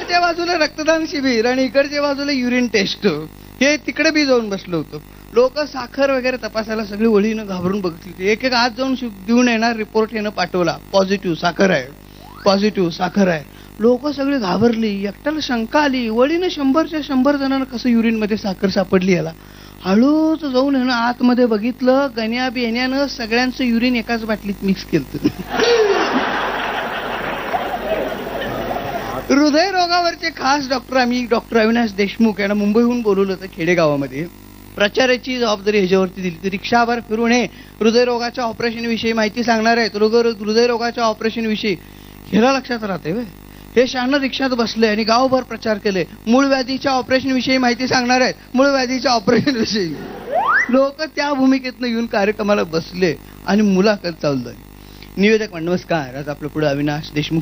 इकडच्या बाजूला रक्तदान शिबिर आणि इकडच्या बाजूला युरिन टेस्ट. हे तिकडे बी जाऊन बसलो होतो. लोक साखर वगैरे तपासायला सगळी ओळीनं घाबरून बघितली होती. एक एक आज जाऊन देऊन येणार रिपोर्ट येणं पाठवला, पॉझिटिव्ह साखर आहे, पॉझिटिव्ह साखर आहे. लोक सगळी घाबरली. एकट्याला शंका आली, वळीनं 100च्या 100 जणांना कसं युरिन मध्ये साखर सापडली याला. हळूच जाऊन आहे ना आतमध्ये बघितलं, गण्या बिण्यानं सगळ्यांचं युरिन एकाच बाटलीत मिक्स केलं. हृदयरोगावरचे खास डॉक्टर आम्ही डॉक्टर अविनाश देशमुख यांना मुंबईहून बोलवलं होतं खेडेगावामध्ये. प्रचाराची जबाबदारी ह्याच्यावरती दिली. ती रिक्षाभर फिरून हे हृदयरोगाच्या ऑपरेशन विषयी माहिती सांगणार आहेत. हृदयरोगाच्या ऑपरेशन विषयी ह्याला लक्षात राहते. हे शहाणं रिक्षात बसले आणि गावभर प्रचार केले. मूळ व्याधीच्या ऑपरेशन विषयी माहिती सांगणार आहेत. मूळ व्याधीच्या ऑपरेशन विषयी लोक त्या भूमिकेतनं येऊन कार्यक्रमाला बसले आणि मुलाखत चालू झाली. निवेदक नमस्कार. आज आपल्या पुढे अविनाश देशमुख